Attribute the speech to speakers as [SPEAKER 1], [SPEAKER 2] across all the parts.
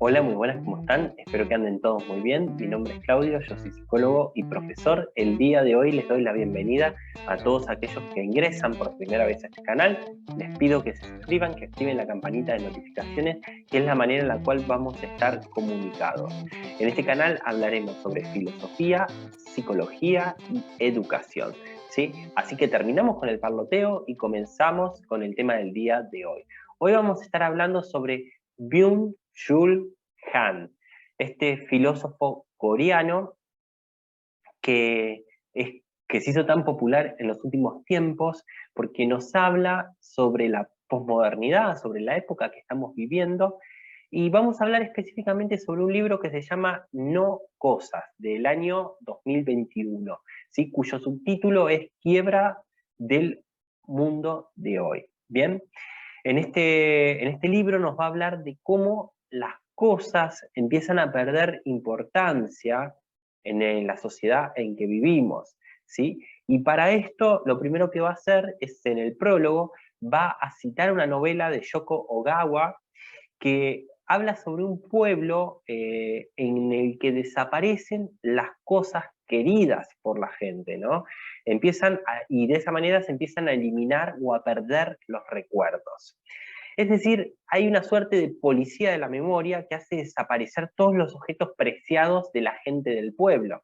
[SPEAKER 1] Hola, muy buenas, ¿cómo están? Espero que anden todos muy bien. Mi nombre es Claudio, yo soy psicólogo y profesor. El día de hoy les doy la bienvenida a todos aquellos que ingresan por primera vez a este canal. Les pido que se suscriban, que activen la campanita de notificaciones, que es la manera en la cual vamos a estar comunicados. En este canal hablaremos sobre filosofía, psicología y educación, ¿sí? Así que terminamos con el parloteo y comenzamos con el tema del día de hoy. Hoy vamos a estar hablando sobre Byung-Chul Han, este filósofo coreano que, que se hizo tan popular en los últimos tiempos porque nos habla sobre la posmodernidad, sobre la época que estamos viviendo, y vamos a hablar específicamente sobre un libro que se llama No Cosas, del año 2021, ¿sí? Cuyo subtítulo es Quiebra del mundo de hoy. Bien, en este libro nos va a hablar de cómo las cosas empiezan a perder importancia en la sociedad en que vivimos, ¿sí? Y para esto, lo primero que va a hacer es, en el prólogo, va a citar una novela de Yoko Ogawa que habla sobre un pueblo en el que desaparecen las cosas queridas por la gente, ¿no? Y de esa manera se empiezan a eliminar o a perder los recuerdos. Es decir, hay una suerte de policía de la memoria que hace desaparecer todos los objetos preciados de la gente del pueblo.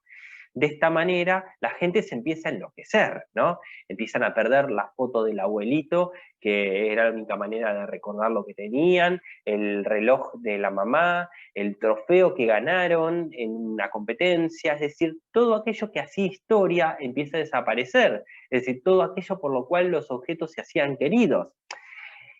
[SPEAKER 1] De esta manera, la gente se empieza a enloquecer, ¿no? Empiezan a perder la foto del abuelito, que era la única manera de recordar lo que tenían, el reloj de la mamá, el trofeo que ganaron en una competencia, es decir, todo aquello que hacía historia empieza a desaparecer, es decir, todo aquello por lo cual los objetos se hacían queridos.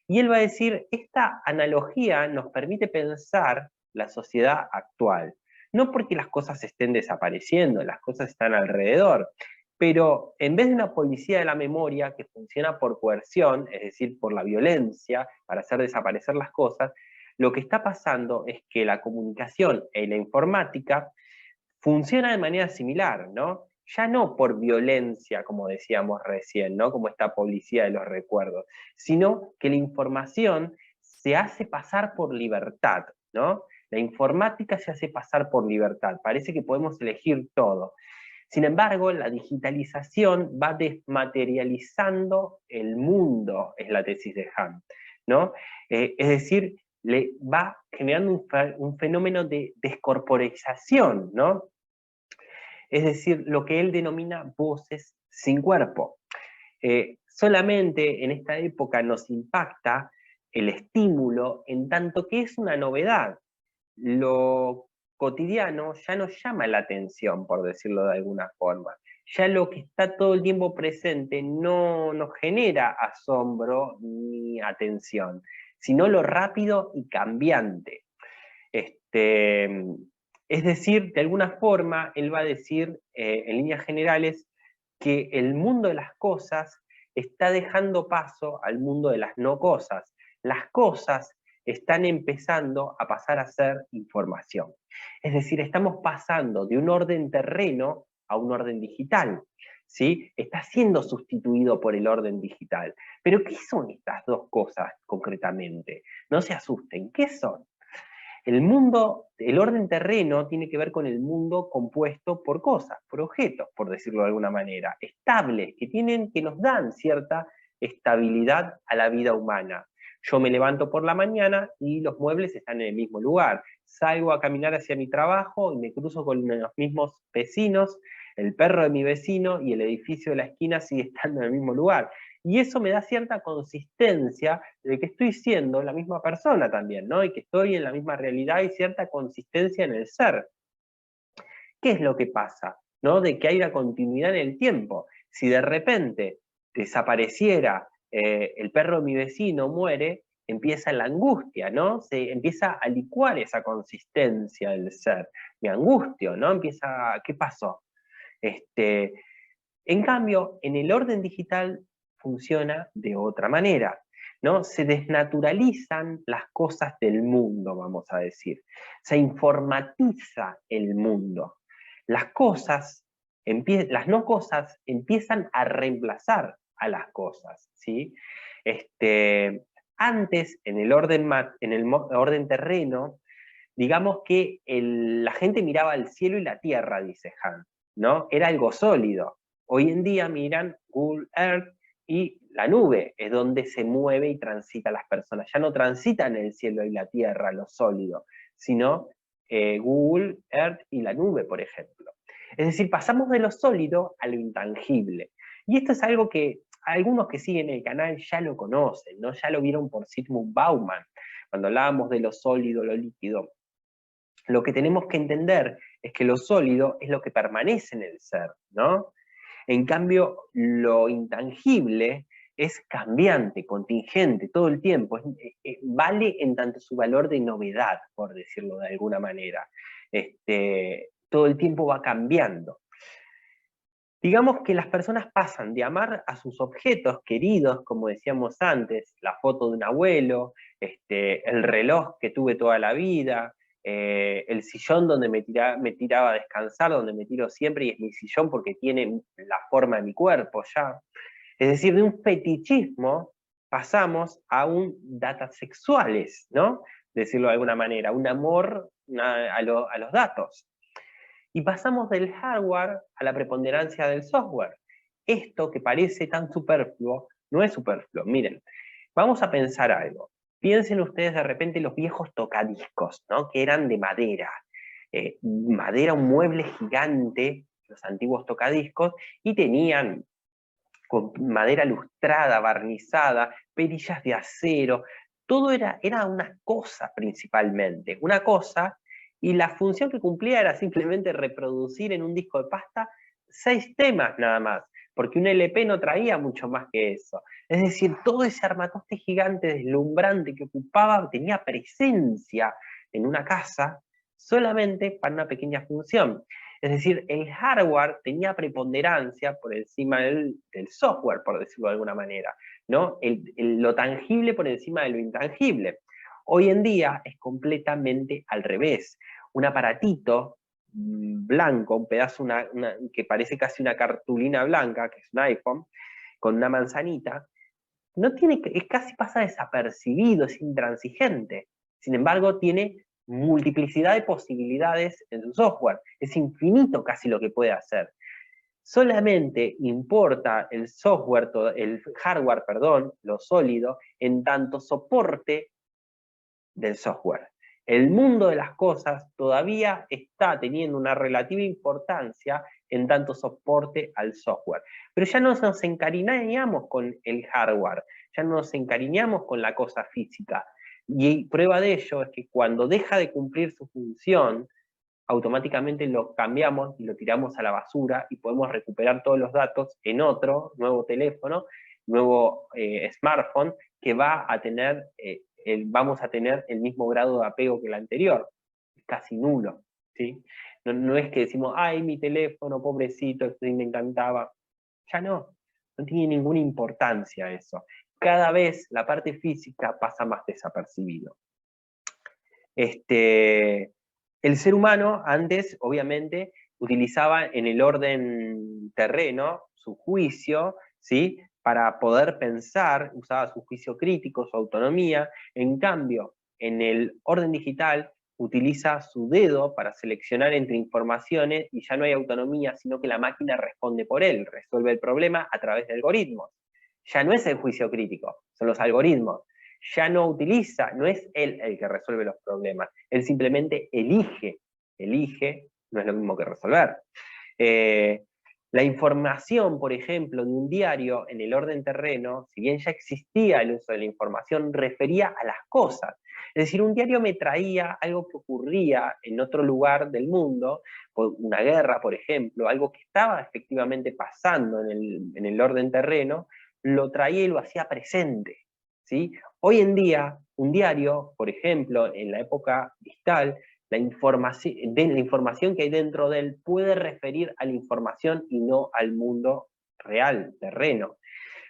[SPEAKER 1] Y él va a decir, esta analogía nos permite pensar la sociedad actual. No porque las cosas estén desapareciendo, las cosas están alrededor, pero en vez de una policía de la memoria que funciona por coerción, es decir, por la violencia, para hacer desaparecer las cosas, lo que está pasando es que la comunicación y la informática funciona de manera similar, ¿no? Ya no por violencia, como decíamos recién, ¿no? Como esta policía de los recuerdos, sino que la información se hace pasar por libertad, ¿no? La informática se hace pasar por libertad, parece que podemos elegir todo. Sin embargo, la digitalización va desmaterializando el mundo, es la tesis de Hunt, ¿no? Es decir, le va generando un fenómeno de descorporización, ¿no? Es decir, lo que él denomina voces sin cuerpo. Solamente en esta época nos impacta el estímulo en tanto que es una novedad. Lo cotidiano ya nos llama la atención, por decirlo de alguna forma. Ya lo que está todo el tiempo presente no nos genera asombro ni atención, sino lo rápido y cambiante. Este, es decir, de alguna forma, él va a decir, en líneas generales, que el mundo de las cosas está dejando paso al mundo de las no cosas. Las cosas están empezando a pasar a ser información. Es decir, estamos pasando de un orden terreno a un orden digital, ¿sí? Está siendo sustituido por el orden digital. Pero ¿qué son estas dos cosas concretamente? No se asusten, ¿qué son? El mundo, el orden terreno tiene que ver con el mundo compuesto por cosas, por objetos, por decirlo de alguna manera, estables, que nos dan cierta estabilidad a la vida humana. Yo me levanto por la mañana y los muebles están en el mismo lugar. Salgo a caminar hacia mi trabajo y me cruzo con los mismos vecinos, el perro de mi vecino y el edificio de la esquina sigue estando en el mismo lugar. Y eso me da cierta consistencia de que estoy siendo la misma persona también, ¿no? Y que estoy en la misma realidad y cierta consistencia en el ser. ¿Qué es lo que pasa? ¿No? De que hay una continuidad en el tiempo. Si de repente desapareciera el perro de mi vecino, muere, empieza la angustia, ¿no? Se empieza a licuar esa consistencia del ser. Me angustio, ¿no? Empieza, ¿qué pasó? Este, en cambio, en el orden digital funciona de otra manera, ¿no? Se desnaturalizan las cosas del mundo, vamos a decir. Se informatiza el mundo. Las cosas, las no cosas empiezan a reemplazar a las cosas, ¿sí? Antes, en el orden terreno, digamos que la gente miraba al cielo y la tierra, dice Han, ¿no? Era algo sólido. Hoy en día miran Google Earth y la nube es donde se mueve y transita las personas. Ya no transitan el cielo y la tierra, lo sólido, sino Google Earth y la nube, por ejemplo. Es decir, pasamos de lo sólido a lo intangible. Y esto es algo que algunos que siguen el canal ya lo conocen, ¿no? Ya lo vieron por Zygmunt Bauman, cuando hablábamos de lo sólido, lo líquido. Lo que tenemos que entender es que lo sólido es lo que permanece en el ser, ¿no? En cambio, lo intangible es cambiante, contingente, todo el tiempo. Vale en tanto su valor de novedad, por decirlo de alguna manera. Todo el tiempo va cambiando. Digamos que las personas pasan de amar a sus objetos queridos, como decíamos antes, la foto de un abuelo, el reloj que tuve toda la vida, el sillón donde me tiraba a descansar, donde me tiro siempre, y es mi sillón porque tiene la forma de mi cuerpo ya. Es decir, de un fetichismo pasamos a un datas sexuales, ¿no? Decirlo de alguna manera, un amor a los datos. Y pasamos del hardware a la preponderancia del software. Esto que parece tan superfluo, no es superfluo. Miren, vamos a pensar algo. Piensen ustedes de repente los viejos tocadiscos, ¿no? Que eran de madera. Madera, un mueble gigante, los antiguos tocadiscos, y tenían con madera lustrada, barnizada, perillas de acero. Todo era una cosa principalmente, una cosa, y la función que cumplía era simplemente reproducir en un disco de pasta 6 temas nada más, porque un LP no traía mucho más que eso. Es decir, todo ese armatoste gigante, deslumbrante que ocupaba, tenía presencia en una casa solamente para una pequeña función. Es decir, el hardware tenía preponderancia por encima del software, por decirlo de alguna manera, ¿no? Lo tangible por encima de lo intangible. Hoy en día es completamente al revés. Un aparatito blanco, un pedazo que parece casi una cartulina blanca, que es un iPhone, con una manzanita, casi pasa desapercibido, es intransigente. Sin embargo, tiene multiplicidad de posibilidades en su software. Es infinito casi lo que puede hacer. Solamente importa el software, el hardware, perdón, lo sólido, en tanto soporte del software. El mundo de las cosas todavía está teniendo una relativa importancia en tanto soporte al software. Pero ya no nos encariñamos con el hardware, ya no nos encariñamos con la cosa física. Y prueba de ello es que cuando deja de cumplir su función, automáticamente lo cambiamos y lo tiramos a la basura y podemos recuperar todos los datos en otro nuevo teléfono, nuevo smartphone, que va a tener, vamos a tener el mismo grado de apego que el anterior, casi nulo, ¿sí? No es que decimos, ay, mi teléfono, pobrecito, esto me encantaba. Ya no tiene ninguna importancia eso. Cada vez la parte física pasa más desapercibido. El ser humano antes, obviamente, utilizaba en el orden terreno su juicio, ¿sí? Para poder pensar, usaba su juicio crítico, su autonomía. En cambio, en el orden digital, utiliza su dedo para seleccionar entre informaciones y ya no hay autonomía, sino que la máquina responde por él, resuelve el problema a través de algoritmos. Ya no es el juicio crítico, son los algoritmos. Ya no utiliza, no es él el que resuelve los problemas, él simplemente elige, no es lo mismo que resolver. La información, por ejemplo, de un diario en el orden terreno, si bien ya existía el uso de la información, refería a las cosas. Es decir, un diario me traía algo que ocurría en otro lugar del mundo, una guerra, por ejemplo, algo que estaba efectivamente pasando en el orden terreno, lo traía y lo hacía presente, ¿sí? Hoy en día, un diario, por ejemplo, en la época distal, la información que hay dentro de él puede referir a la información y no al mundo real, terreno.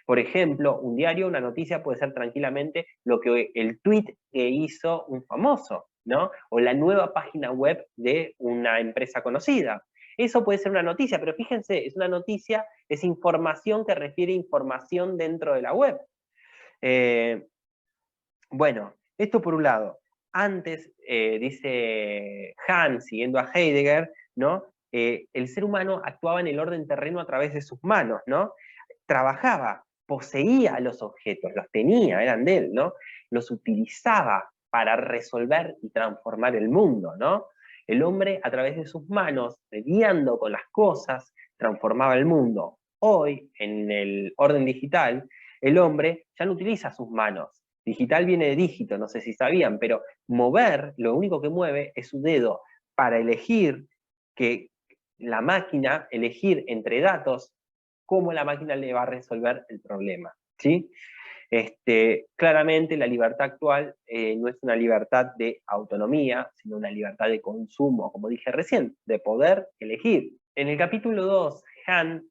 [SPEAKER 1] Por ejemplo, un diario, una noticia puede ser tranquilamente lo que el tweet que hizo un famoso, ¿no? O la nueva página web de una empresa conocida. Eso puede ser una noticia, pero fíjense, es una noticia, es información que refiere a información dentro de la web. Bueno, esto por un lado. Antes, dice Hahn, siguiendo a Heidegger, ¿no? El ser humano actuaba en el orden terreno a través de sus manos, ¿no? Trabajaba, poseía los objetos, los tenía, eran de él, ¿no? Los utilizaba para resolver y transformar el mundo, ¿no? El hombre, a través de sus manos, mediando con las cosas, transformaba el mundo. Hoy, en el orden digital, el hombre ya no utiliza sus manos. Digital viene de dígito, no sé si sabían, pero mover, lo único que mueve es su dedo para elegir que la máquina, elegir entre datos, cómo la máquina le va a resolver el problema, ¿sí? Claramente la libertad actual no es una libertad de autonomía, sino una libertad de consumo, como dije recién, de poder elegir. En el capítulo 2, Hahn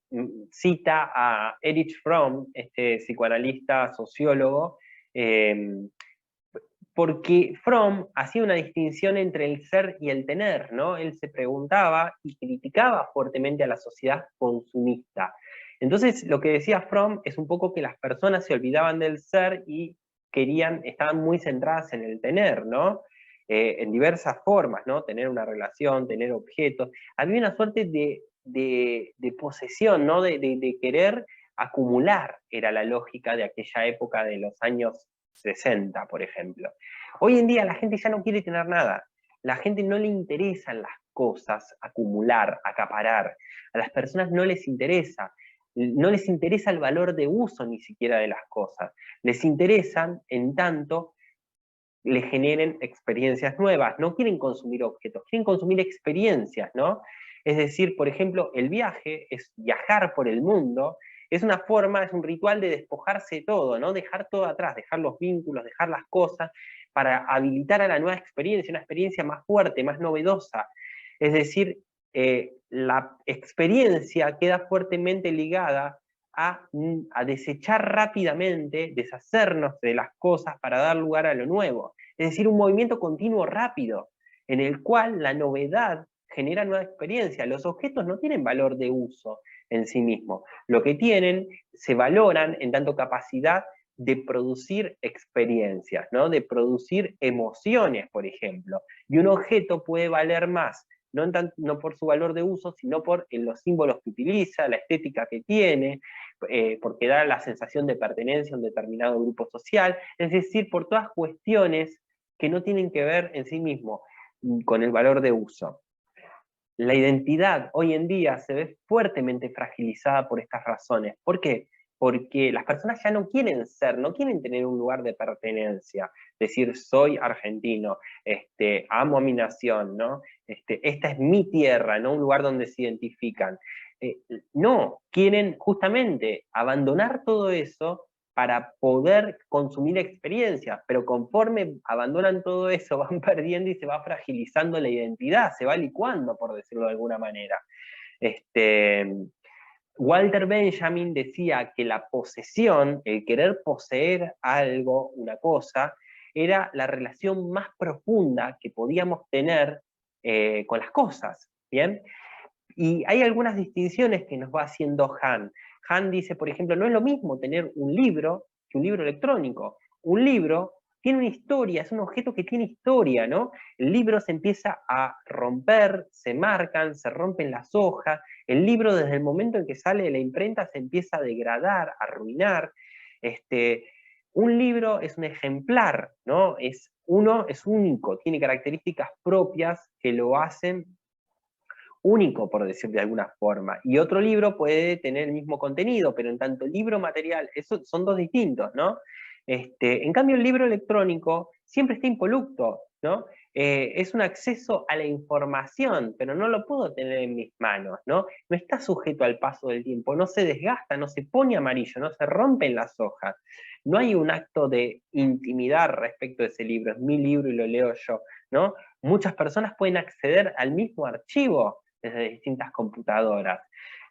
[SPEAKER 1] cita a Erich Fromm, este psicoanalista sociólogo, porque Fromm hacía una distinción entre el ser y el tener, ¿no? Él se preguntaba y criticaba fuertemente a la sociedad consumista. Entonces, lo que decía Fromm es un poco que las personas se olvidaban del ser y estaban muy centradas en el tener, ¿no? En diversas formas, ¿no? Tener una relación, tener objetos. Había una suerte de posesión, ¿no? De querer acumular, era la lógica de aquella época de los años 60, por ejemplo. Hoy en día la gente ya no quiere tener nada. La gente no le interesan las cosas, acumular, acaparar. A las personas no les interesa. No les interesa el valor de uso ni siquiera de las cosas. Les interesan en tanto le generen experiencias nuevas. No quieren consumir objetos, quieren consumir experiencias, ¿no? Es decir, por ejemplo, el viaje es viajar por el mundo, es una forma, es un ritual de despojarse de todo, ¿no? Dejar todo atrás, dejar los vínculos, dejar las cosas, para habilitar a la nueva experiencia, una experiencia más fuerte, más novedosa. Es decir, la experiencia queda fuertemente ligada a desechar rápidamente, deshacernos de las cosas para dar lugar a lo nuevo. Es decir, un movimiento continuo rápido, en el cual la novedad genera nueva experiencia. Los objetos no tienen valor de uso en sí mismos. Lo que tienen, se valoran en tanto capacidad de producir experiencias, ¿no? De producir emociones, por ejemplo. Y un objeto puede valer más, no por su valor de uso, sino por los símbolos que utiliza, la estética que tiene, porque da la sensación de pertenencia a un determinado grupo social, es decir, por todas cuestiones que no tienen que ver en sí mismo con el valor de uso. La identidad hoy en día se ve fuertemente fragilizada por estas razones. ¿Por qué? Porque las personas ya no quieren ser, no quieren tener un lugar de pertenencia, decir soy argentino, amo a mi nación, ¿no? Esta es mi tierra, no un lugar donde se identifican. No, quieren justamente abandonar todo eso para poder consumir experiencias, pero conforme abandonan todo eso, van perdiendo y se va fragilizando la identidad, se va licuando, por decirlo de alguna manera. Walter Benjamin decía que la posesión, el querer poseer algo, una cosa, era la relación más profunda que podíamos tener con las cosas, ¿bien? Y hay algunas distinciones que nos va haciendo Hahn. Hahn dice, por ejemplo, no es lo mismo tener un libro que un libro electrónico. Un libro tiene una historia, es un objeto que tiene historia, ¿no? El libro se empieza a romper, se marcan, se rompen las hojas. El libro, desde el momento en que sale de la imprenta, se empieza a degradar, a arruinar. Un libro es un ejemplar, ¿no? Es único, tiene características propias que lo hacen único, por decir de alguna forma. Y otro libro puede tener el mismo contenido, pero en tanto libro material, eso son dos distintos, ¿no? En cambio, el libro electrónico siempre está impoluto, ¿no? Es un acceso a la información, pero no lo puedo tener en mis manos, ¿no? No está sujeto al paso del tiempo, no se desgasta, no se pone amarillo, no se rompen las hojas. No hay un acto de intimidad respecto de ese libro, es mi libro y lo leo yo, ¿no? Muchas personas pueden acceder al mismo archivo desde distintas computadoras.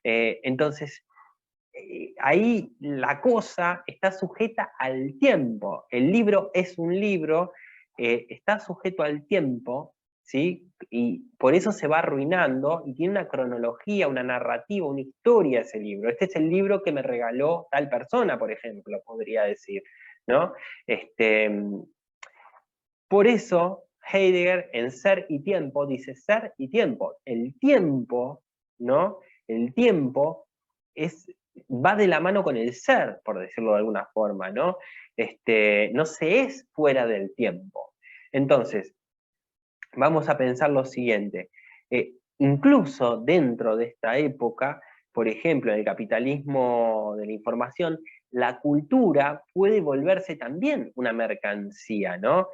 [SPEAKER 1] Entonces, ahí la cosa está sujeta al tiempo. El libro es un libro, está sujeto al tiempo, ¿sí? Y por eso se va arruinando y tiene una cronología, una narrativa, una historia ese libro. Este es el libro que me regaló tal persona, por ejemplo, podría decir, ¿no? Por eso Heidegger en Ser y Tiempo dice ser y tiempo. El tiempo, ¿no? El tiempo va de la mano con el ser, por decirlo de alguna forma, ¿no? No se es fuera del tiempo. Entonces, vamos a pensar lo siguiente. Incluso dentro de esta época, por ejemplo, en el capitalismo de la información, la cultura puede volverse también una mercancía, ¿no?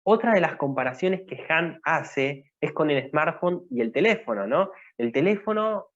[SPEAKER 1] Otra de las comparaciones que Han hace es con el smartphone y el teléfono, ¿no? El teléfono,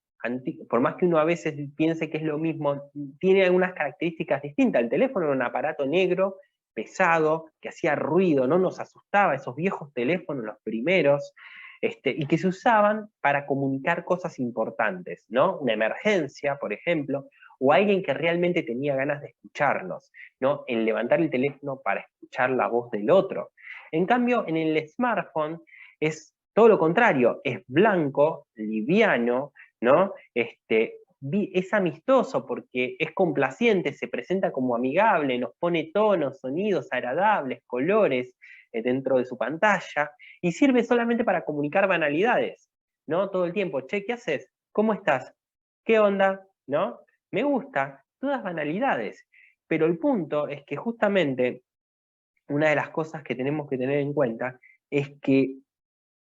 [SPEAKER 1] por más que uno a veces piense que es lo mismo, tiene algunas características distintas. El teléfono era un aparato negro, pesado, que hacía ruido, no nos asustaba, esos viejos teléfonos, los primeros, y que se usaban para comunicar cosas importantes, ¿no? Una emergencia, por ejemplo, o alguien que realmente tenía ganas de escucharnos, ¿no? En levantar el teléfono para escuchar la voz del otro. En cambio, en el smartphone es todo lo contrario, es blanco, liviano, ¿no? Es amistoso porque es complaciente, se presenta como amigable, nos pone tonos, sonidos agradables, colores dentro de su pantalla y sirve solamente para comunicar banalidades, ¿no? Todo el tiempo, che, ¿qué haces? ¿Cómo estás? ¿Qué onda? ¿No? Me gusta, todas banalidades. Pero el punto es que justamente una de las cosas que tenemos que tener en cuenta es que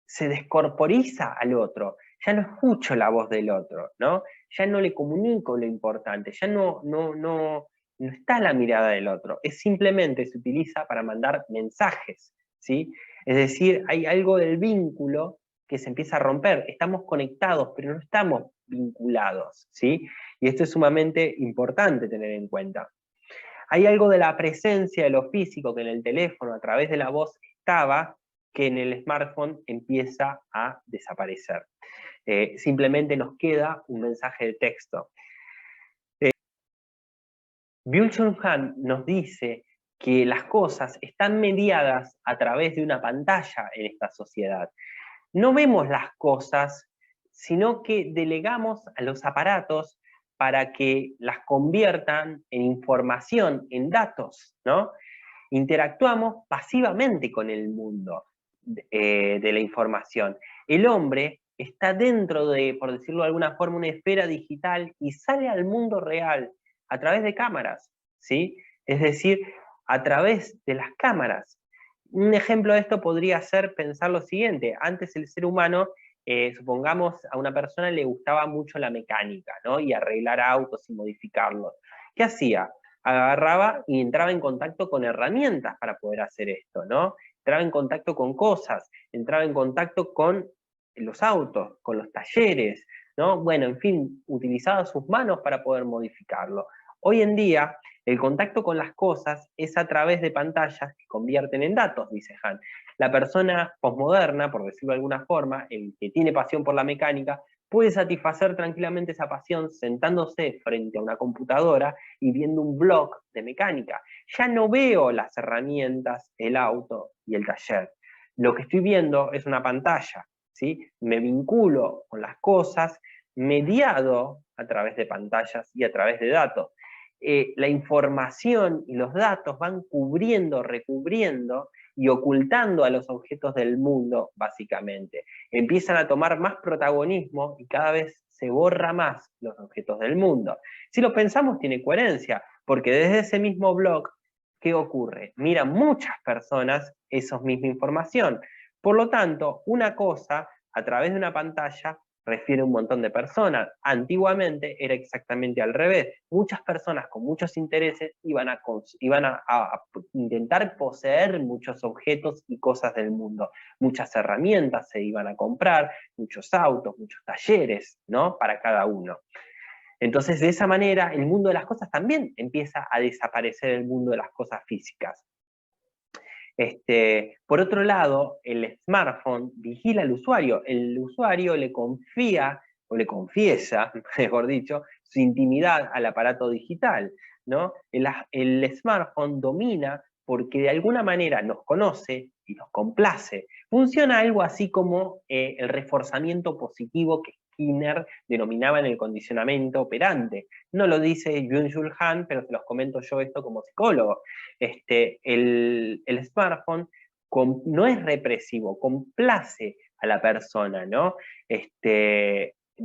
[SPEAKER 1] se descorporiza al otro, ya no escucho la voz del otro, ¿no? Ya no le comunico lo importante, ya no está la mirada del otro, es simplemente se utiliza para mandar mensajes, ¿sí? Es decir, hay algo del vínculo que se empieza a romper, estamos conectados, pero no estamos vinculados, ¿sí? Y esto es sumamente importante tener en cuenta. Hay algo de la presencia de lo físico que en el teléfono a través de la voz estaba, que en el smartphone empieza a desaparecer. Simplemente nos queda un mensaje de texto. Byung-Chul Han nos dice que las cosas están mediadas a través de una pantalla en esta sociedad. No vemos las cosas, sino que delegamos a los aparatos para que las conviertan en información, en datos, ¿no? Interactuamos pasivamente con el mundo de la información. El hombre está dentro de, por decirlo de alguna forma, una esfera digital y sale al mundo real a través de cámaras, ¿sí? Es decir, a través de las cámaras. Un ejemplo de esto podría ser pensar lo siguiente: antes el ser humano, supongamos a una persona le gustaba mucho la mecánica, ¿no? Y arreglar autos y modificarlos. ¿Qué hacía? Agarraba y entraba en contacto con herramientas para poder hacer esto, ¿no? Entraba en contacto con cosas, entraba en contacto con los autos, con los talleres, ¿no? Bueno, en fin, utilizaba sus manos para poder modificarlo. Hoy en día, el contacto con las cosas es a través de pantallas que convierten en datos, dice Han. La persona posmoderna, por decirlo de alguna forma, el que tiene pasión por la mecánica, puede satisfacer tranquilamente esa pasión sentándose frente a una computadora y viendo un blog de mecánica. Ya no veo las herramientas, el auto y el taller. Lo que estoy viendo es una pantalla, ¿sí? Me vinculo con las cosas mediado a través de pantallas y a través de datos. La información y los datos van cubriendo, recubriendo y ocultando a los objetos del mundo, básicamente. Empiezan a tomar más protagonismo y cada vez se borra más los objetos del mundo. Si lo pensamos, tiene coherencia, porque desde ese mismo blog, ¿qué ocurre? Miran muchas personas esa misma información. Por lo tanto, una cosa a través de una pantalla refiere a un montón de personas. Antiguamente era exactamente al revés. Muchas personas con muchos intereses iban a intentar poseer muchos objetos y cosas del mundo. Muchas herramientas se iban a comprar, muchos autos, muchos talleres, ¿no? Para cada uno. Entonces, de esa manera, el mundo de las cosas también empieza a desaparecer el mundo de las cosas físicas. Por otro lado, el smartphone vigila al usuario. El usuario le confía, o le confiesa, mejor dicho, su intimidad al aparato digital, ¿no? El smartphone domina porque de alguna manera nos conoce y nos complace. Funciona algo así como el reforzamiento positivo que Skinner denominaba en el condicionamiento operante. No lo dice Byung-Chul Han, pero se los comento yo esto como psicólogo. El smartphone no es represivo, complace a la persona, ¿no?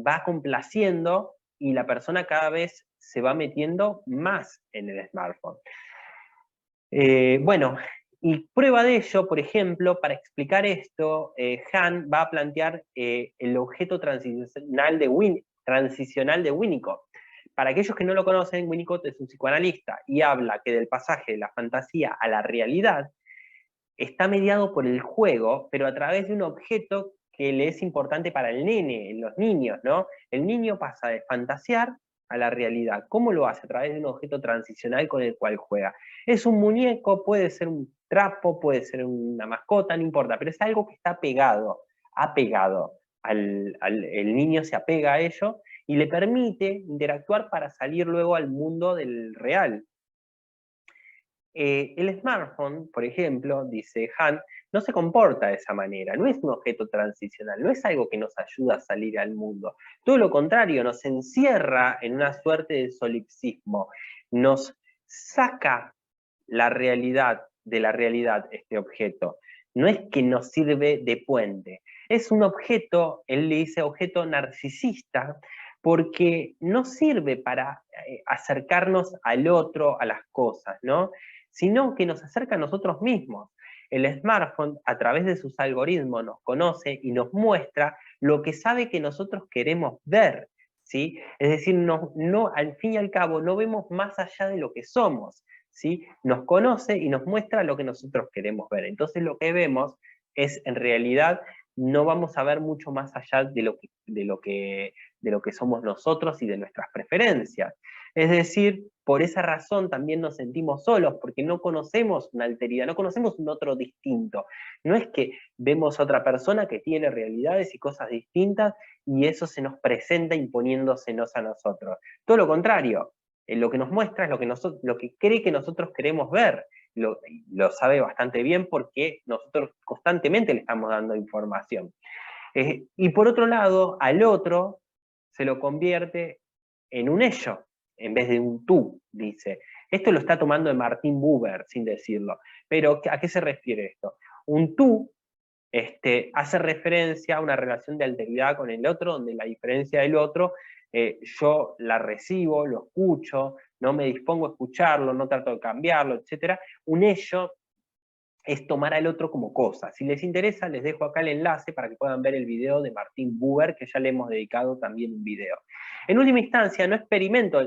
[SPEAKER 1] Va complaciendo y la persona cada vez se va metiendo más en el smartphone. Bueno, y prueba de ello, por ejemplo, para explicar esto, Han va a plantear el objeto transicional de Winnicott. Para aquellos que no lo conocen, Winnicott es un psicoanalista y habla que del pasaje de la fantasía a la realidad está mediado por el juego, pero a través de un objeto que le es importante para el nene, los niños, ¿no? El niño pasa de fantasear a la realidad. ¿Cómo lo hace? A través de un objeto transicional con el cual juega. Es un muñeco, puede ser un trapo, puede ser una mascota, no importa, pero es algo que está apegado. El niño se apega a ello y le permite interactuar para salir luego al mundo del real. El smartphone, por ejemplo, dice Han, no se comporta de esa manera, no es un objeto transicional, no es algo que nos ayuda a salir al mundo. Todo lo contrario, nos encierra en una suerte de solipsismo, nos saca la realidad de la realidad este objeto. No es que nos sirve de puente, es un objeto, él le dice objeto narcisista, porque no sirve para acercarnos al otro, a las cosas, ¿no? Sino que nos acerca a nosotros mismos. El smartphone, a través de sus algoritmos, nos conoce y nos muestra lo que sabe que nosotros queremos ver, ¿sí? Es decir, al fin y al cabo, no vemos más allá de lo que somos, ¿sí? Nos conoce y nos muestra lo que nosotros queremos ver. Entonces, lo que vemos es, en realidad, no vamos a ver mucho más allá de lo que somos nosotros y de nuestras preferencias. Es decir, por esa razón también nos sentimos solos, porque no conocemos una alteridad, no conocemos un otro distinto. No es que vemos a otra persona que tiene realidades y cosas distintas y eso se nos presenta imponiéndosenos a nosotros. Todo lo contrario, lo que nos muestra es lo que cree que nosotros queremos ver. Lo sabe bastante bien porque nosotros constantemente le estamos dando información. Y por otro lado, al otro se lo convierte en un ello, en vez de un tú, dice. Esto lo está tomando de Martin Buber, sin decirlo. Pero, ¿a qué se refiere esto? Un tú hace referencia a una relación de alteridad con el otro, donde la diferencia del otro, yo la recibo, lo escucho, no me dispongo a escucharlo, no trato de cambiarlo, etc. Un ello es tomar al otro como cosa. Si les interesa, les dejo acá el enlace para que puedan ver el video de Martin Buber, que ya le hemos dedicado también un video. En última instancia, no experimento,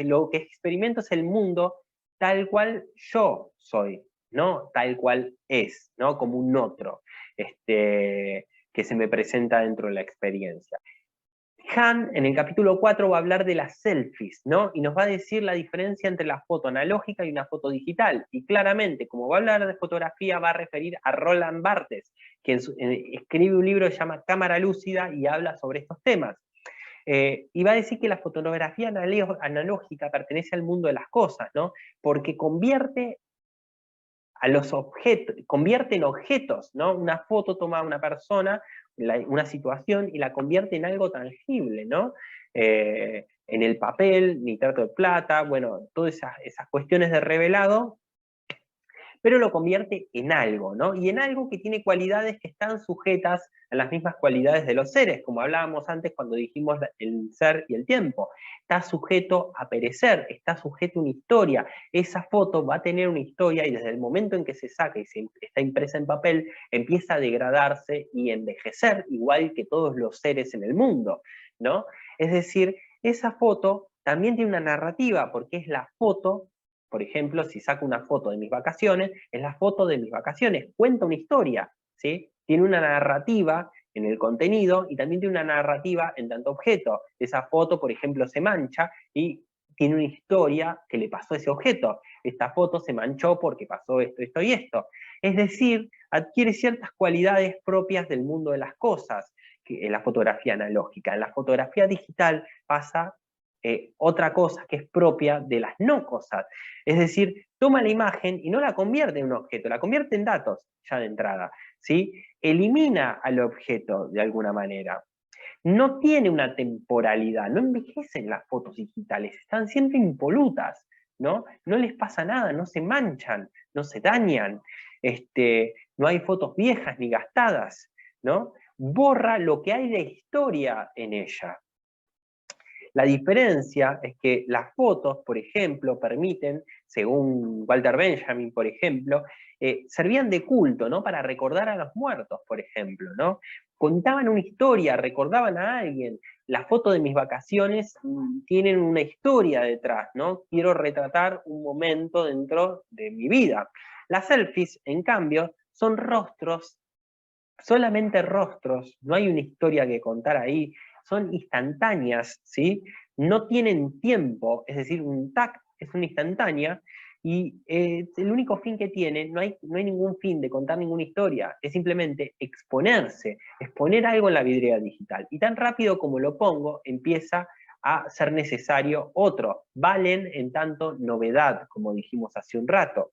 [SPEAKER 1] lo que experimento es el mundo tal cual yo soy, ¿no? Tal cual es, ¿no? Como un otro, que se me presenta dentro de la experiencia. Han, en el capítulo 4, va a hablar de las selfies, ¿no? Y nos va a decir la diferencia entre la foto analógica y una foto digital. Y claramente, como va a hablar de fotografía, va a referir a Roland Barthes, que escribe un libro que se llama Cámara Lúcida y habla sobre estos temas. Y va a decir que la fotografía analógica pertenece al mundo de las cosas, ¿no? Porque convierte a los objetos, convierte en objetos, ¿no? Una foto toma a una persona, una situación, y la convierte en algo tangible, ¿no? En el papel, nitrato de plata, bueno, todas esas cuestiones de revelado, pero lo convierte en algo, ¿no? Y en algo que tiene cualidades que están sujetas a las mismas cualidades de los seres, como hablábamos antes cuando dijimos el ser y el tiempo. Está sujeto a perecer, está sujeto a una historia. Esa foto va a tener una historia y desde el momento en que se saca y está impresa en papel, empieza a degradarse y envejecer, igual que todos los seres en el mundo, ¿no? Es decir, esa foto también tiene una narrativa, porque es la foto. Por ejemplo, si saco una foto de mis vacaciones, es la foto de mis vacaciones, cuenta una historia, ¿sí? Tiene una narrativa en el contenido y también tiene una narrativa en tanto objeto. Esa foto, por ejemplo, se mancha y tiene una historia que le pasó a ese objeto. Esta foto se manchó porque pasó esto, esto y esto. Es decir, adquiere ciertas cualidades propias del mundo de las cosas, que en la fotografía analógica. En la fotografía digital pasa otra cosa que es propia de las no cosas. Es decir, toma la imagen y no la convierte en un objeto, la convierte en datos ya de entrada, ¿sí? Elimina al objeto de alguna manera. No tiene una temporalidad, no envejecen las fotos digitales, están siempre impolutas, ¿no? No les pasa nada, no se manchan, no se dañan. no hay fotos viejas ni gastadas, ¿no? Borra lo que hay de historia en ella. La diferencia es que las fotos, por ejemplo, permiten, según Walter Benjamin, por ejemplo, servían de culto, ¿no? Para recordar a los muertos, por ejemplo, ¿no? Contaban una historia, recordaban a alguien. Las fotos de mis vacaciones tienen una historia detrás, ¿no? Quiero retratar un momento dentro de mi vida. Las selfies, en cambio, son rostros, solamente rostros, no hay una historia que contar ahí, son instantáneas, ¿sí? No tienen tiempo, es decir, un tag es una instantánea, y el único fin que tiene, no hay ningún fin de contar ninguna historia, es simplemente exponerse, exponer algo en la vidriera digital. Y tan rápido como lo pongo, empieza a ser necesario otro. Valen en tanto novedad, como dijimos hace un rato.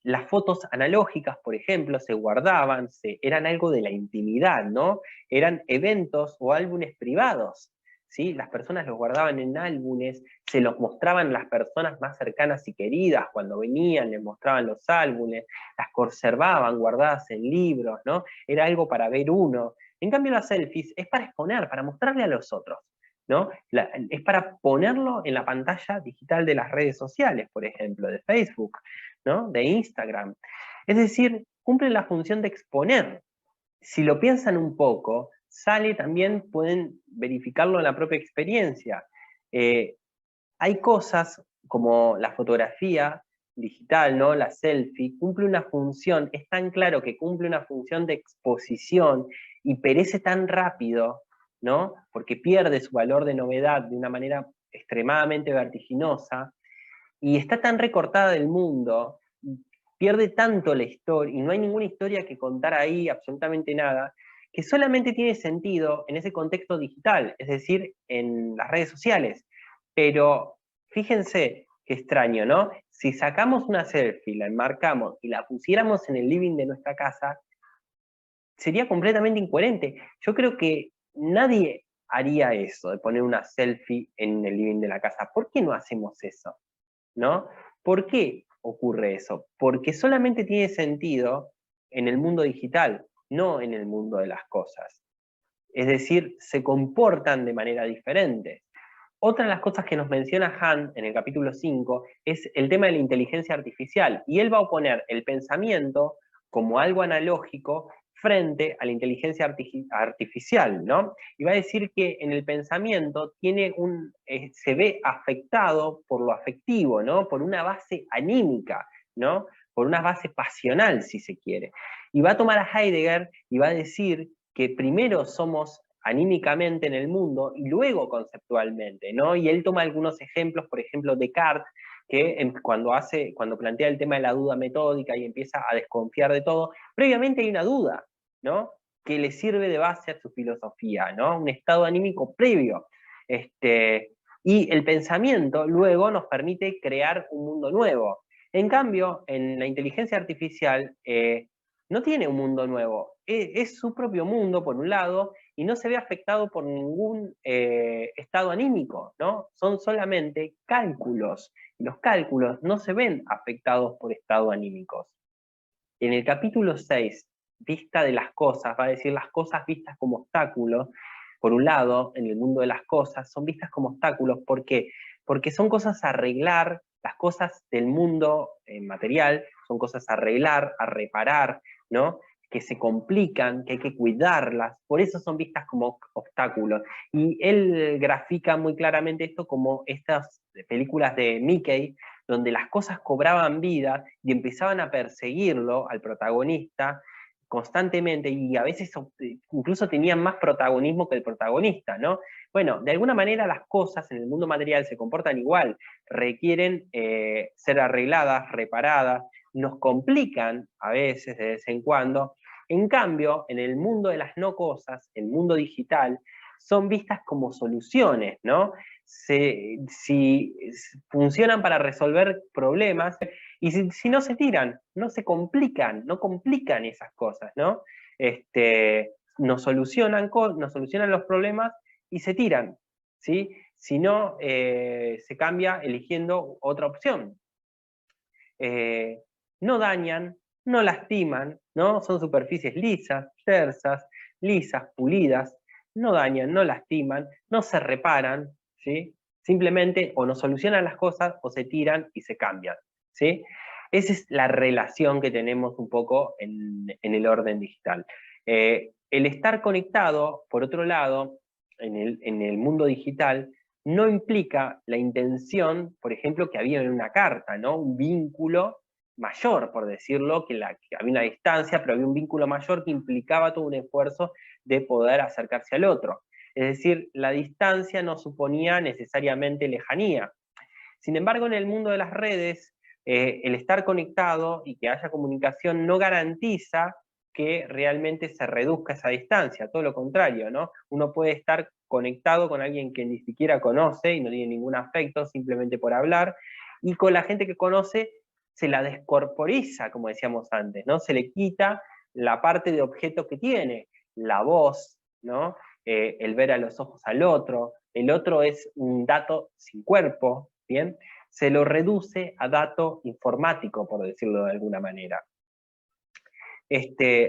[SPEAKER 1] Las fotos analógicas, por ejemplo, se guardaban, eran algo de la intimidad, ¿no? Eran eventos o álbumes privados, ¿sí? Las personas los guardaban en álbumes, se los mostraban las personas más cercanas y queridas, cuando venían, les mostraban los álbumes, las conservaban guardadas en libros, ¿no? Era algo para ver uno. En cambio, las selfies es para exponer, para mostrarle a los otros, ¿no? Es para ponerlo en la pantalla digital de las redes sociales, por ejemplo, de Facebook, ¿no? De Instagram. Es decir, cumple la función de exponer. Si lo piensan un poco, sale también, pueden verificarlo en la propia experiencia. Hay cosas como la fotografía digital, ¿no? La selfie, cumple una función, es tan claro que cumple una función de exposición y perece tan rápido, ¿no? Porque pierde su valor de novedad de una manera extremadamente vertiginosa, y está tan recortada del mundo, pierde tanto la historia, y no hay ninguna historia que contar ahí, absolutamente nada, que solamente tiene sentido en ese contexto digital, es decir, en las redes sociales. Pero fíjense qué extraño, ¿no? Si sacamos una selfie, la enmarcamos y la pusiéramos en el living de nuestra casa, sería completamente incoherente. Yo creo que nadie haría eso, de poner una selfie en el living de la casa. ¿Por qué no hacemos eso? ¿No? ¿Por qué ocurre eso? Porque solamente tiene sentido en el mundo digital, no en el mundo de las cosas. Es decir, se comportan de manera diferente. Otra de las cosas que nos menciona Han en el capítulo 5 es el tema de la inteligencia artificial, y él va a oponer el pensamiento como algo analógico frente a la inteligencia artificial, ¿no? Y va a decir que en el pensamiento se ve afectado por lo afectivo, ¿no? Por una base anímica, ¿no? Por una base pasional, si se quiere. Y va a tomar a Heidegger y va a decir que primero somos anímicamente en el mundo y luego conceptualmente, ¿no? Y él toma algunos ejemplos, por ejemplo, Descartes, que cuando plantea el tema de la duda metódica y empieza a desconfiar de todo, previamente hay una duda, ¿no? Que le sirve de base a su filosofía, ¿no? Un estado anímico previo. Y el pensamiento luego nos permite crear un mundo nuevo. En cambio, en la inteligencia artificial no tiene un mundo nuevo, es su propio mundo, por un lado, y no se ve afectado por ningún estado anímico, ¿no? Son solamente cálculos. Los cálculos no se ven afectados por estados anímicos. En el capítulo 6, vista de las cosas, va a decir las cosas vistas como obstáculos. Por un lado, en el mundo de las cosas, son vistas como obstáculos. ¿Por qué? Porque son cosas a arreglar, las cosas del mundo material son cosas a arreglar, a reparar, ¿no? Que se complican, que hay que cuidarlas, por eso son vistas como obstáculos. Y él grafica muy claramente esto como estas películas de Mickey, donde las cosas cobraban vida y empezaban a perseguirlo, al protagonista, constantemente, y a veces incluso tenían más protagonismo que el protagonista, ¿no? Bueno, de alguna manera las cosas en el mundo material se comportan igual, requieren ser arregladas, reparadas, nos complican a veces, de vez en cuando. En cambio, en el mundo de las no cosas, el mundo digital, son vistas como soluciones, ¿no? Si funcionan para resolver problemas, y si no se tiran, no se complican, no complican esas cosas, ¿no? Nos solucionan los problemas y se tiran, ¿sí? Si no, se cambia eligiendo otra opción. no dañan, no lastiman, ¿no? Son superficies lisas, tersas, lisas, pulidas, no dañan, no lastiman, no se reparan, ¿sí? Simplemente o no solucionan las cosas o se tiran y se cambian, ¿sí? Esa es la relación que tenemos un poco en el orden digital. El estar conectado, por otro lado, en el mundo digital, no implica la intención, por ejemplo, que había en una carta, ¿no? Un vínculo mayor, por decirlo, que había una distancia, pero había un vínculo mayor que implicaba todo un esfuerzo de poder acercarse al otro. Es decir, la distancia no suponía necesariamente lejanía. Sin embargo, en el mundo de las redes, el estar conectado y que haya comunicación no garantiza que realmente se reduzca esa distancia, todo lo contrario, ¿no? Uno puede estar conectado con alguien que ni siquiera conoce y no tiene ningún afecto simplemente por hablar, y con la gente que conoce se la descorporiza, como decíamos antes, ¿no? Se le quita la parte de objeto que tiene, la voz, ¿no? El ver a los ojos al otro, el otro es un dato sin cuerpo, ¿bien? Se lo reduce a dato informático, por decirlo de alguna manera.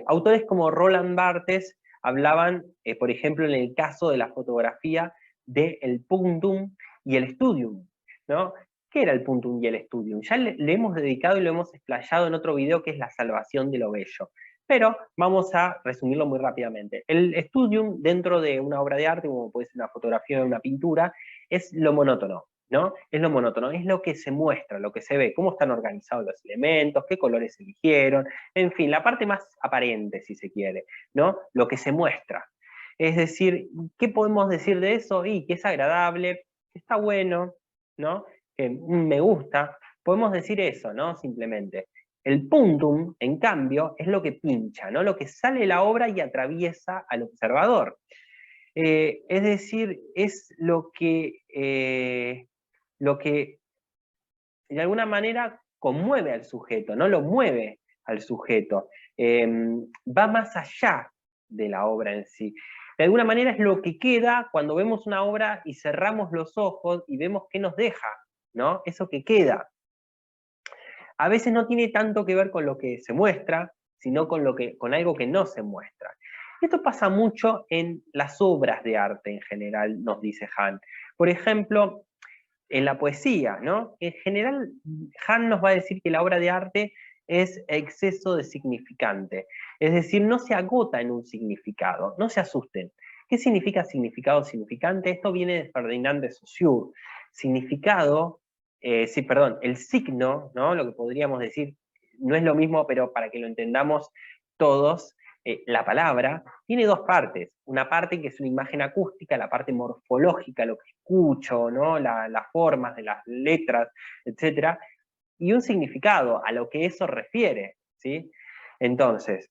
[SPEAKER 1] Autores como Roland Barthes hablaban, por ejemplo, en el caso de la fotografía, del punctum y el studium, ¿no? ¿Qué era el punctum y el studium? Ya le hemos dedicado y lo hemos explayado en otro video que es la salvación de lo bello. Pero vamos a resumirlo muy rápidamente. El studium dentro de una obra de arte, como puede ser una fotografía o una pintura, es lo monótono, ¿no? Es lo monótono, es lo que se muestra, lo que se ve, cómo están organizados los elementos, qué colores eligieron, en fin, la parte más aparente, si se quiere, ¿no? Lo que se muestra. Es decir, ¿qué podemos decir de eso? Y que es agradable, que está bueno, ¿no? Que me gusta. Podemos decir eso, ¿no? Simplemente. El puntum, en cambio, es lo que pincha, ¿no? Lo que sale de la obra y atraviesa al observador. Es decir, es lo que de alguna manera conmueve al sujeto, no lo mueve al sujeto, va más allá de la obra en sí. De alguna manera es lo que queda cuando vemos una obra y cerramos los ojos y vemos qué nos deja, ¿no? Eso que queda. A veces no tiene tanto que ver con lo que se muestra, sino con algo que no se muestra. Esto pasa mucho en las obras de arte en general, nos dice Hahn. Por ejemplo, en la poesía, ¿no? En general, Hahn nos va a decir que la obra de arte es exceso de significante, es decir, no se agota en un significado, no se asusten. ¿Qué significa significado significante? Esto viene de Ferdinand de Saussure. Significado, sí, perdón, el signo, ¿no? Lo que podríamos decir, no es lo mismo, pero para que lo entendamos todos, la palabra tiene dos partes. Una parte que es una imagen acústica, la parte morfológica, lo que escucho, ¿no? Las formas de las letras, etc. Y un significado a lo que eso refiere, ¿sí? Entonces,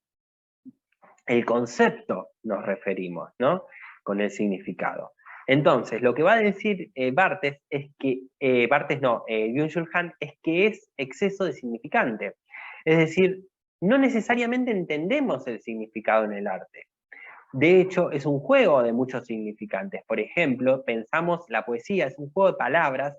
[SPEAKER 1] el concepto nos referimos, ¿no? Con el significado. Entonces, lo que va a decir Barthes es que, Byung-Chul Han, es que es exceso de significante. Es decir, no necesariamente entendemos el significado en el arte. De hecho, es un juego de muchos significantes. Por ejemplo, pensamos, la poesía es un juego de palabras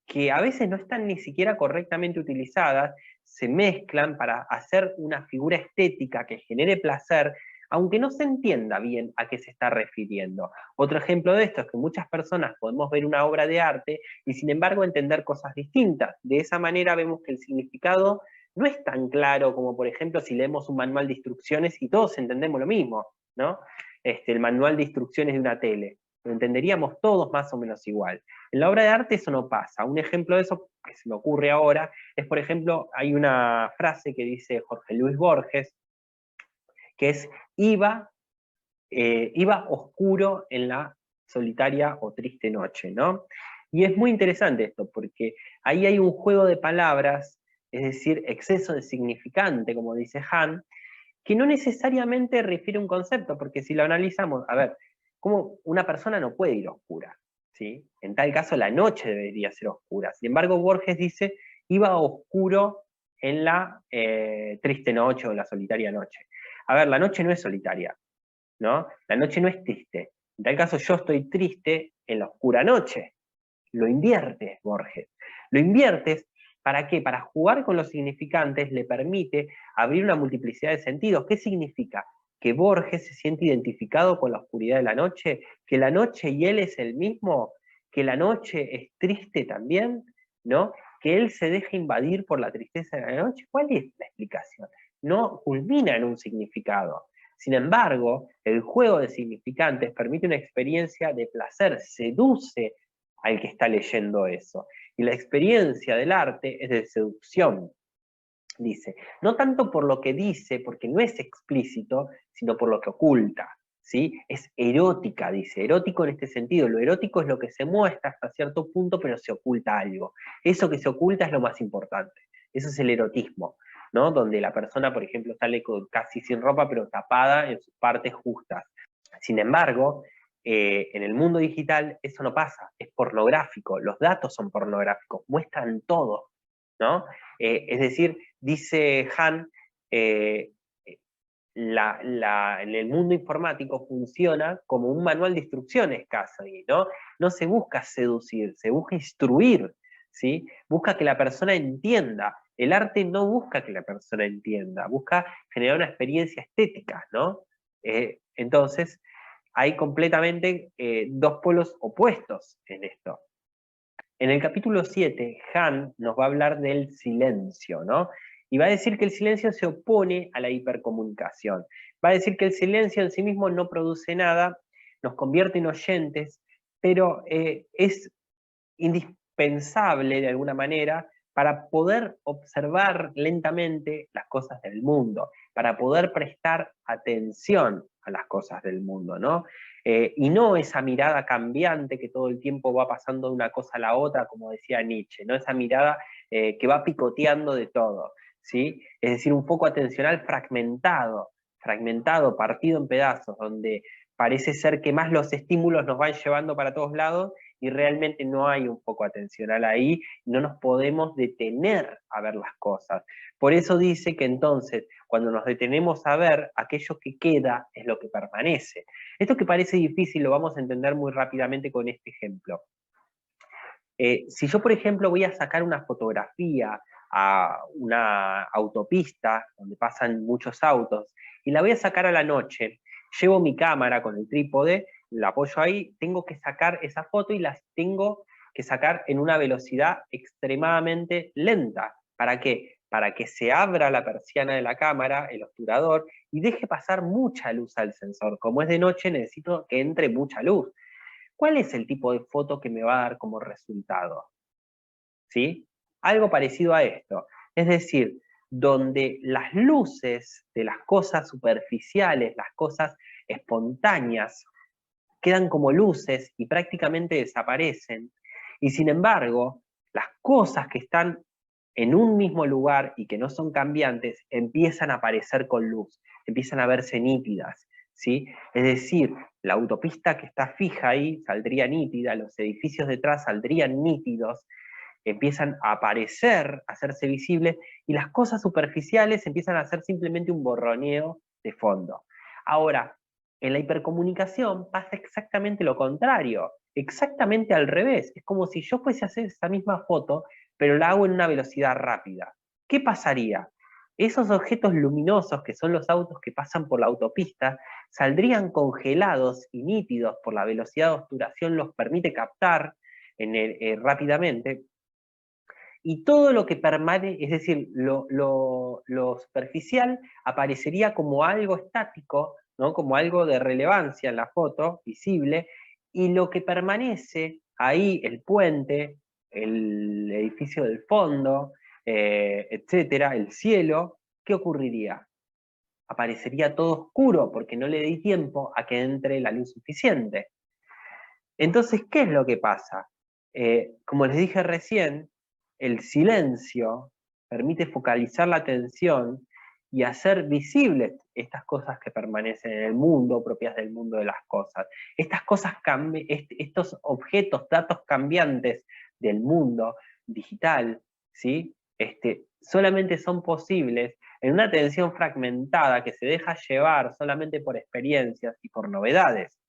[SPEAKER 1] que a veces no están ni siquiera correctamente utilizadas, se mezclan para hacer una figura estética que genere placer, aunque no se entienda bien a qué se está refiriendo. Otro ejemplo de esto es que muchas personas podemos ver una obra de arte y sin embargo entender cosas distintas. De esa manera vemos que el significado no es tan claro como, por ejemplo, si leemos un manual de instrucciones y todos entendemos lo mismo, ¿no? El manual de instrucciones de una tele. Lo entenderíamos todos más o menos igual. En la obra de arte eso no pasa. Un ejemplo de eso que se me ocurre ahora es, por ejemplo, hay una frase que dice Jorge Luis Borges, que es iba oscuro en la solitaria o triste noche, ¿no? Y es muy interesante esto, porque ahí hay un juego de palabras, es decir, exceso de significante, como dice Hahn, que no necesariamente refiere a un concepto, porque si lo analizamos, a ver, como una persona no puede ir oscura, ¿sí? En tal caso la noche debería ser oscura. Sin embargo, Borges dice, iba oscuro en la triste noche o la solitaria noche. A ver, la noche no es solitaria, ¿no? La noche no es triste. En tal caso yo estoy triste en la oscura noche. Lo inviertes, Borges. Lo inviertes ¿Para qué? Para jugar con los significantes le permite abrir una multiplicidad de sentidos. ¿Qué significa? Que Borges se siente identificado con la oscuridad de la noche, que la noche y él es el mismo, que la noche es triste también, ¿no? Que él se deja invadir por la tristeza de la noche. ¿Cuál es la explicación? No culmina en un significado. Sin embargo, el juego de significantes permite una experiencia de placer, seduce al que está leyendo eso. Y la experiencia del arte es de seducción, dice. No tanto por lo que dice, porque no es explícito, sino por lo que oculta. ¿Sí? Es erótica, dice. Erótico en este sentido. Lo erótico es lo que se muestra hasta cierto punto, pero se oculta algo. Eso que se oculta es lo más importante. Eso es el erotismo, ¿no? Donde la persona, por ejemplo, sale casi sin ropa, pero tapada en sus partes justas. Sin embargo, en el mundo digital eso no pasa, es pornográfico, los datos son pornográficos, muestran todo, ¿no? Es decir, dice Han, en el mundo informático funciona como un manual de instrucciones casi, ¿no? No se busca seducir, se busca instruir, ¿sí? Busca que la persona entienda. El arte no busca que la persona entienda, busca generar una experiencia estética, ¿no? Entonces, hay completamente dos polos opuestos en esto. En el capítulo 7, Han nos va a hablar del silencio, ¿no? Y va a decir que el silencio se opone a la hipercomunicación. Va a decir que el silencio en sí mismo no produce nada, nos convierte en oyentes, pero es indispensable de alguna manera para poder observar lentamente las cosas del mundo, para poder prestar atención a las cosas del mundo, ¿no? Y no esa mirada cambiante que todo el tiempo va pasando de una cosa a la otra, como decía Nietzsche, ¿no? Esa mirada que va picoteando de todo, ¿sí? Es decir, un foco atencional fragmentado, partido en pedazos, donde parece ser que más los estímulos nos van llevando para todos lados y realmente no hay un foco atencional ahí, no nos podemos detener a ver las cosas. Por eso dice que entonces, cuando nos detenemos a ver, aquello que queda es lo que permanece. Esto que parece difícil lo vamos a entender muy rápidamente con este ejemplo. Si yo, por ejemplo, voy a sacar una fotografía a una autopista donde pasan muchos autos y la voy a sacar a la noche, llevo mi cámara con el trípode, la apoyo ahí, tengo que sacar esa foto y las tengo que sacar en una velocidad extremadamente lenta. ¿Para qué? Para que se abra la persiana de la cámara, el obturador, y deje pasar mucha luz al sensor. Como es de noche, necesito que entre mucha luz. ¿Cuál es el tipo de foto que me va a dar como resultado? ¿Sí? Algo parecido a esto. Es decir, donde las luces de las cosas superficiales, las cosas espontáneas, quedan como luces y prácticamente desaparecen. Y sin embargo, las cosas que están en un mismo lugar y que no son cambiantes empiezan a aparecer con luz, empiezan a verse nítidas, ¿sí? Es decir, la autopista que está fija ahí saldría nítida, los edificios detrás saldrían nítidos, empiezan a aparecer, a hacerse visibles, y las cosas superficiales empiezan a ser simplemente un borroneo de fondo. Ahora, en la hipercomunicación pasa exactamente lo contrario, exactamente al revés. Es como si yo fuese a hacer esa misma foto, pero la hago en una velocidad rápida. ¿Qué pasaría? Esos objetos luminosos que son los autos que pasan por la autopista saldrían congelados y nítidos por la velocidad de obturación los permite captar rápidamente, y todo lo que permanece, es decir, lo superficial aparecería como algo estático, ¿no? Como algo de relevancia en la foto, visible, y lo que permanece ahí, el puente, el edificio del fondo, etcétera, el cielo, ¿qué ocurriría? Aparecería todo oscuro porque no le di tiempo a que entre la luz suficiente. Entonces, ¿qué es lo que pasa? Como les dije recién, el silencio permite focalizar la atención y hacer visibles estas cosas que permanecen en el mundo, propias del mundo de las cosas. Estas cosas estos objetos, datos cambiantes del mundo digital, ¿sí? Solamente son posibles en una atención fragmentada que se deja llevar solamente por experiencias y por novedades.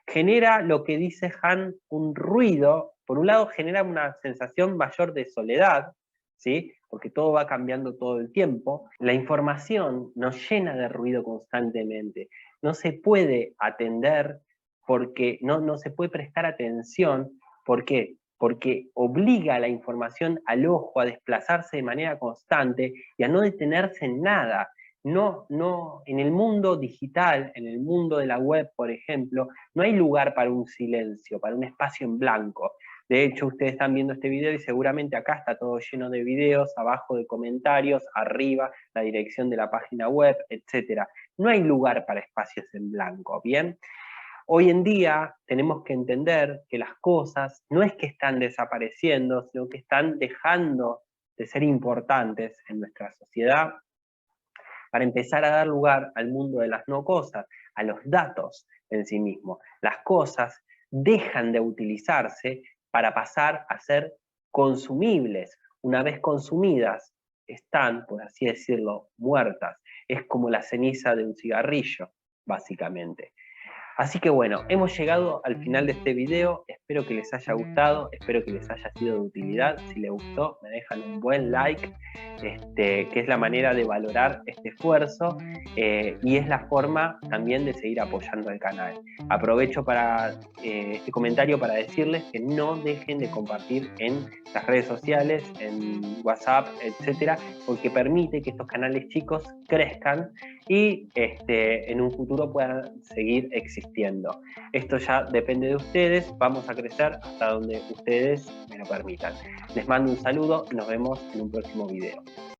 [SPEAKER 1] Genera lo que dice Han, un ruido. Por un lado genera una sensación mayor de soledad, ¿sí? Porque todo va cambiando todo el tiempo. La información nos llena de ruido constantemente. No se puede atender porque no se puede prestar atención. ¿Por qué? Porque obliga a la información al ojo a desplazarse de manera constante y a no detenerse en nada. En el mundo digital, en el mundo de la web, por ejemplo, no hay lugar para un silencio, para un espacio en blanco. De hecho, ustedes están viendo este video y seguramente acá está todo lleno de videos, abajo de comentarios, arriba la dirección de la página web, etc. No hay lugar para espacios en blanco, ¿bien? Hoy en día tenemos que entender que las cosas no es que están desapareciendo, sino que están dejando de ser importantes en nuestra sociedad para empezar a dar lugar al mundo de las no cosas, a los datos en sí mismos. Las cosas dejan de utilizarse para pasar a ser consumibles. Una vez consumidas, están, por así decirlo, muertas. Es como la ceniza de un cigarrillo, básicamente. Así que bueno, hemos llegado al final de este video, espero que les haya gustado, espero que les haya sido de utilidad. Si les gustó, me dejan un buen like, que es la manera de valorar este esfuerzo y es la forma también de seguir apoyando el canal. Aprovecho para este comentario para decirles que no dejen de compartir en las redes sociales, en WhatsApp, etcétera, porque permite que estos canales chicos crezcan y en un futuro puedan seguir existiendo. Esto ya depende de ustedes, vamos a crecer hasta donde ustedes me lo permitan. Les mando un saludo y nos vemos en un próximo video.